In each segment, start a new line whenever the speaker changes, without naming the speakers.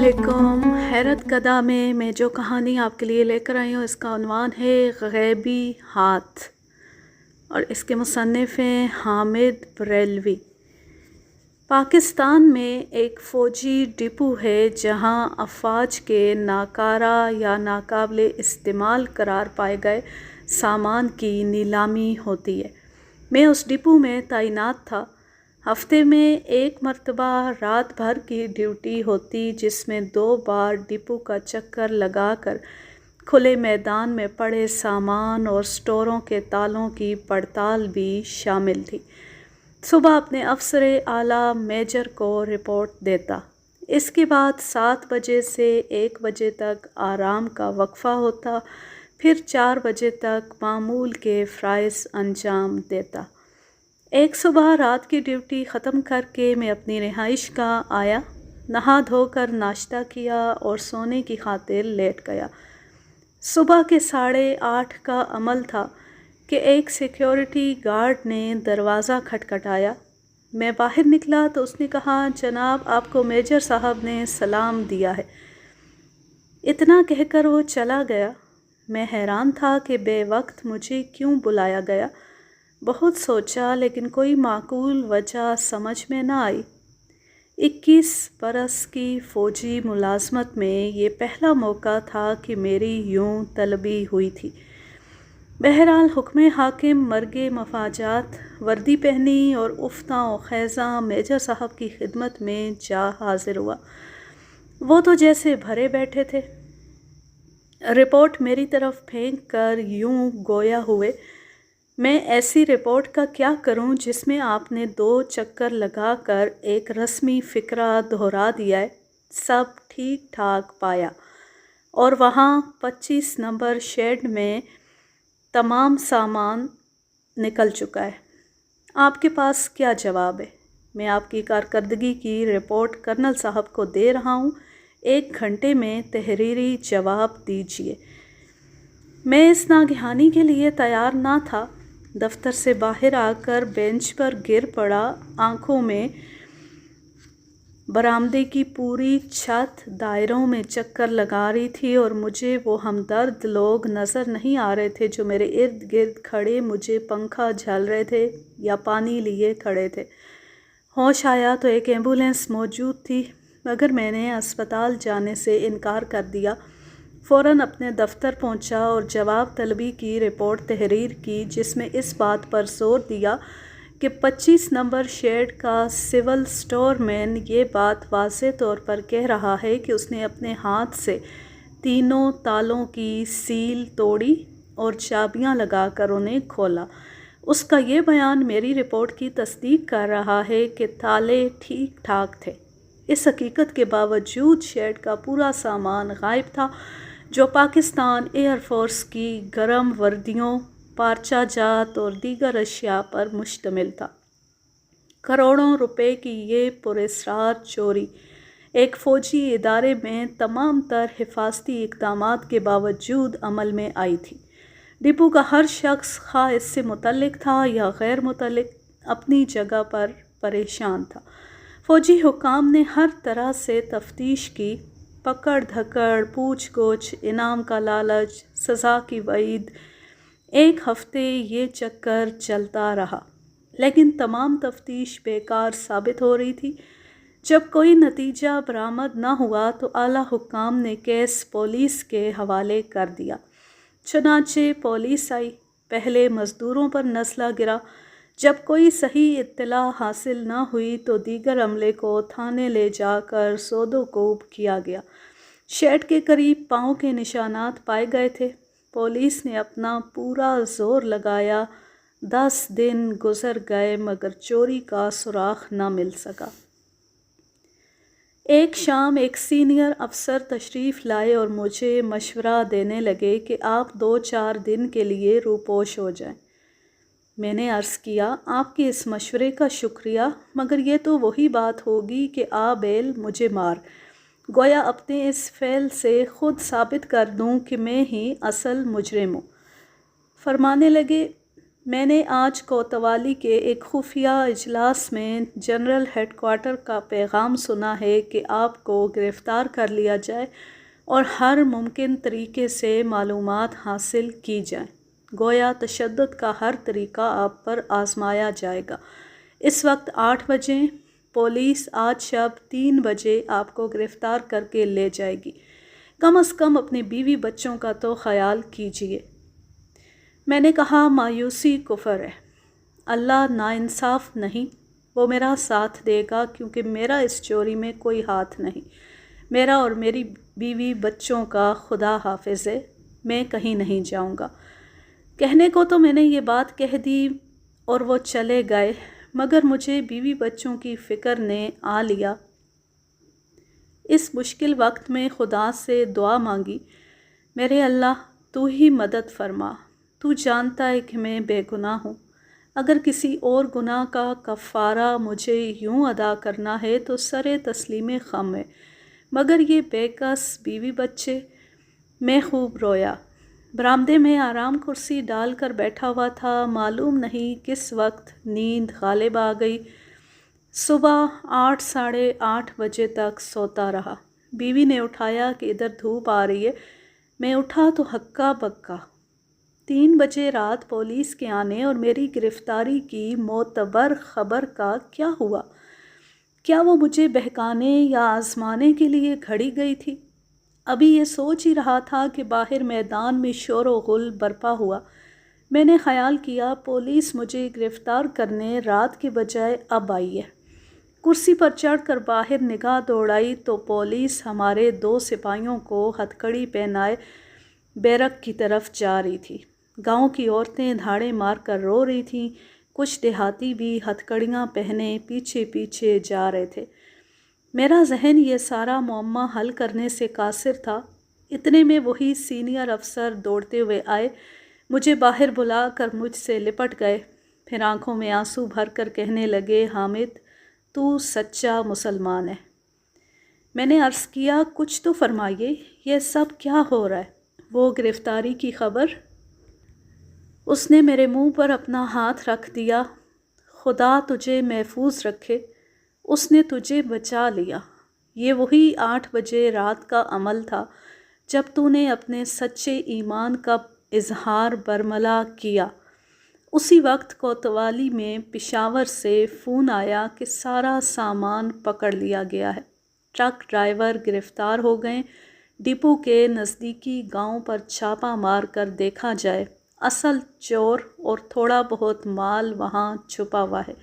अस्सलामुअलैकुम। हैरत कदा में मैं जो कहानी आपके लिए लेकर आई हूँ इसका उन्वान है गैबी हाथ और इसके मुसन्निफ़ हैं हामिद बरेलवी। पाकिस्तान में एक फ़ौजी डिपो है जहाँ अफवाज के नाकारा या नाकाबिले इस्तेमाल करार पाए गए सामान की नीलामी होती है। मैं उस डिपो में तैनात था। हफ्ते में एक मरतबा रात भर की ड्यूटी होती जिसमें 2 बार डिपो का चक्कर लगाकर खुले मैदान में पड़े सामान और स्टोरों के तालों की पड़ताल भी शामिल थी। सुबह अपने अफसर आला मेजर को रिपोर्ट देता। इसके बाद 7 बजे से 1 बजे तक आराम का वक्फ़ा होता, फिर 4 बजे तक मामूल के फ़राइज़ अंजाम देता। एक सुबह रात की ड्यूटी ख़त्म करके मैं अपनी रिहाइश का आया, नहा धोकर नाश्ता किया और सोने की खातिर लेट गया। सुबह के 8:30 का अमल था कि एक सिक्योरिटी गार्ड ने दरवाज़ा खटखटाया। मैं बाहर निकला तो उसने कहा, जनाब आपको मेजर साहब ने सलाम दिया है। इतना कहकर वो चला गया। मैं हैरान था कि बेवक्त मुझे क्यों बुलाया गया। बहुत सोचा लेकिन कोई माकूल वजह समझ में न आई। 21 बरस की फ़ौजी मुलाजमत में ये पहला मौका था कि मेरी यूं तलबी हुई थी। बहरहाल हुक्म हाकिम मर्गे मफाजात वर्दी पहनी और उफ्ता और ख़ैज़ा मेजर साहब की खिदमत में जा हाजिर हुआ। वो तो जैसे भरे बैठे थे। रिपोर्ट मेरी तरफ फेंक कर यूं गोया हुए, मैं ऐसी रिपोर्ट का क्या करूं जिसमें आपने 2 चक्कर लगाकर एक रस्मी फ़िक्रा दोहरा दिया है। सब ठीक ठाक पाया और वहाँ 25 नंबर शेड में तमाम सामान निकल चुका है। आपके पास क्या जवाब है? मैं आपकी कारकर्दगी की रिपोर्ट कर्नल साहब को दे रहा हूँ। 1 घंटे में तहरीरी जवाब दीजिए। मैं इस नागहानी के लिए तैयार ना था। दफ्तर से बाहर आकर बेंच पर गिर पड़ा। आंखों में बरामदे की पूरी छत दायरों में चक्कर लगा रही थी और मुझे वो हमदर्द लोग नज़र नहीं आ रहे थे जो मेरे इर्द गिर्द खड़े मुझे पंखा झल रहे थे या पानी लिए खड़े थे। होश आया तो एक एम्बुलेंस मौजूद थी, मगर मैंने अस्पताल जाने से इनकार कर दिया। फ़ौरन अपने दफ्तर पहुंचा और जवाब तलबी की रिपोर्ट तहरीर की, जिसमें इस बात पर जोर दिया कि 25 नंबर शेड का सिविल स्टोरमैन ये बात वाज़े तौर पर कह रहा है कि उसने अपने हाथ से तीनों तालों की सील तोड़ी और चाबियां लगाकर उन्हें खोला। उसका ये बयान मेरी रिपोर्ट की तस्दीक कर रहा है कि ताले ठीक ठाक थे। इस हकीकत के बावजूद शेड का पूरा सामान गायब था, जो पाकिस्तान एयरफोर्स की गर्म वर्दियों, पार्चा जात और दीगर अशिया पर मुश्तमिल था। करोड़ों रुपए की ये पुरस्रार चोरी एक फ़ौजी इदारे में तमाम तर हिफाजती इक़दामात के बावजूद अमल में आई थी। डिपो का हर शख्स, खा इससे मुतल्लिक था या गैर मुतल्लिक, अपनी जगह पर परेशान था। फ़ौजी हुकाम ने हर तरह से तफ्तीश की। पकड़ धकड़, पूछ गोछ, इनाम का लालच, सज़ा की वईद। 1 हफ्ते ये चक्कर चलता रहा, लेकिन तमाम तफ्तीश बेकार साबित हो रही थी। जब कोई नतीजा बरामद न हुआ तो आला हुक्काम ने केस पुलिस के हवाले कर दिया। चुनाचे पुलिस आई। पहले मज़दूरों पर नस्ला गिरा। जब कोई सही इत्तला हासिल न हुई तो दीगर अमले को थाने ले जाकर सोदोकोब किया गया। शेड के करीब पाँव के निशानात पाए गए थे। पुलिस ने अपना पूरा जोर लगाया। 10 दिन गुजर गए मगर चोरी का सुराख न मिल सका। एक शाम एक सीनियर अफसर तशरीफ़ लाए और मुझे मशवरा देने लगे कि आप 2-4 दिन के लिए रूपोश हो जाएं। मैंने अर्ज़ किया, आपके इस मशवरे का शुक्रिया, मगर ये तो वही बात होगी कि आ बेल मुझे मार। गोया अपने इस फ़ेल से ख़ुद साबित कर दूं कि मैं ही असल मुजरिम हूँ। फरमाने लगे, میں نے آج کوتوالی کے ایک خفیہ اجلاس میں جنرل ہیڈ کوارٹر کا پیغام سنا ہے کہ آپ کو گرفتار کر لیا جائے اور ہر ممکن طریقے سے معلومات حاصل کی جائیں۔ گویا تشدد کا ہر طریقہ آپ پر آزمایا جائے گا۔ اس وقت 8 بجے، پولیس آج شب 3 بجے آپ کو گرفتار کر کے لے جائے گی۔ کم از کم اپنے بیوی بچوں کا تو خیال کیجیے۔ میں نے کہا مایوسی کفر ہے۔ اللہ ناانصاف نہیں، وہ میرا ساتھ دے گا کیونکہ میرا اس چوری میں کوئی ہاتھ نہیں۔ میرا اور میری بیوی بچوں کا خدا حافظ ہے، میں کہیں نہیں جاؤں گا۔ کہنے کو تو میں نے یہ بات کہہ دی اور وہ چلے گئے، مگر مجھے بیوی بچوں کی فکر نے آ لیا۔ اس مشکل وقت میں خدا سے دعا مانگی، میرے اللہ تو ہی مدد فرما، تو جانتا ہے کہ میں بے گناہ ہوں۔ اگر کسی اور گناہ کا کفارہ مجھے یوں ادا کرنا ہے تو سر تسلیم خم ہے، مگر یہ بے کس بیوی بچے۔ میں خوب رویا، برآمدے میں آرام کرسی ڈال کر بیٹھا ہوا تھا۔ معلوم نہیں کس وقت نیند غالب آ گئی۔ صبح 8 ساڑھے 8 بجے تک سوتا رہا۔ بیوی نے اٹھایا کہ ادھر دھوپ آ رہی ہے۔ میں اٹھا تو ہکا بکا۔ 3 بجے رات پولیس کے آنے اور میری گرفتاری کی معتبر خبر کا کیا ہوا؟ کیا وہ مجھے بہکانے یا آزمانے کے لیے گھڑی گئی تھی؟ ابھی یہ سوچ ہی رہا تھا کہ باہر میدان میں شور و غل برپا ہوا۔ میں نے خیال کیا پولیس مجھے گرفتار کرنے رات کے بجائے اب آئی ہے۔ کرسی پر چڑھ کر باہر نگاہ دوڑائی تو پولیس ہمارے 2 سپاہیوں کو ہتھکڑی پہنائے بیرک کی طرف جا رہی تھی۔ گاؤں کی عورتیں دھاڑے مار کر رو رہی تھیں، کچھ دیہاتی بھی ہتھکڑیاں پہنے پیچھے پیچھے جا رہے تھے۔ میرا ذہن یہ سارا معمہ حل کرنے سے قاصر تھا۔ اتنے میں وہی سینئر افسر دوڑتے ہوئے آئے، مجھے باہر بلا کر مجھ سے لپٹ گئے، پھر آنکھوں میں آنسو بھر کر کہنے لگے، حامد تو سچا مسلمان ہے۔ میں نے عرض کیا کچھ تو فرمائیے، یہ سب کیا ہو رہا ہے؟ وہ گرفتاری کی خبر؟ اس نے میرے منہ پر اپنا ہاتھ رکھ دیا۔ خدا تجھے محفوظ رکھے، اس نے تجھے بچا لیا۔ یہ وہی 8 بجے رات کا عمل تھا جب تو نے اپنے سچے ایمان کا اظہار برملا کیا۔ اسی وقت کوتوالی میں پشاور سے فون آیا کہ سارا سامان پکڑ لیا گیا ہے، ٹرک ڈرائیور گرفتار ہو گئے، ڈپو کے نزدیکی گاؤں پر چھاپا مار کر دیکھا جائے، اصل چور اور تھوڑا بہت مال وہاں چھپا ہوا ہے۔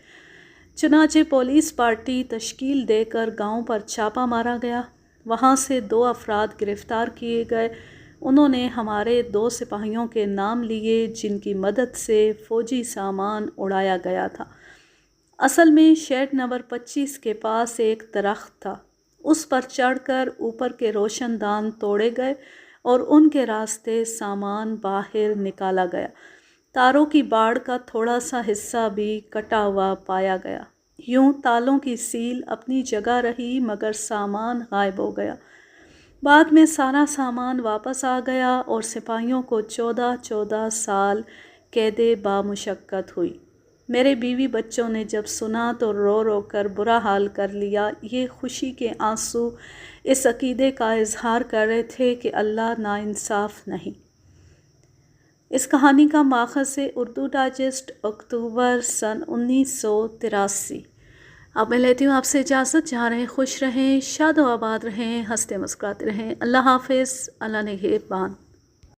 چنانچہ پولیس پارٹی تشکیل دے کر گاؤں پر چھاپا مارا گیا، وہاں سے 2 افراد گرفتار کیے گئے۔ انہوں نے ہمارے 2 سپاہیوں کے نام لیے جن کی مدد سے فوجی سامان اڑایا گیا تھا۔ اصل میں شیڈ نمبر 25 کے پاس ایک درخت تھا، اس پر چڑھ کر اوپر کے روشن دان توڑے گئے اور ان کے راستے سامان باہر نکالا گیا۔ تاروں کی باڑ کا تھوڑا سا حصہ بھی کٹا ہوا پایا گیا۔ یوں تالوں کی سیل اپنی جگہ رہی مگر سامان غائب ہو گیا۔ بعد میں سارا سامان واپس آ گیا اور سپاہیوں کو 14 سال قید بامشقت ہوئی۔ میرے بیوی بچوں نے جب سنا تو رو رو کر برا حال کر لیا۔ یہ خوشی کے آنسو اس عقیدے کا اظہار کر رہے تھے کہ اللہ ناانصاف نہیں۔ اس کہانی کا ماخذ ہے اردو ڈائجسٹ، اکتوبر سن 1983۔ اب میں لیتی ہوں آپ سے اجازت، جہاں رہیں خوش رہیں، شاد و آباد رہیں، ہنستے مسکراتے رہیں۔ اللہ حافظ، اللہ نگہبان۔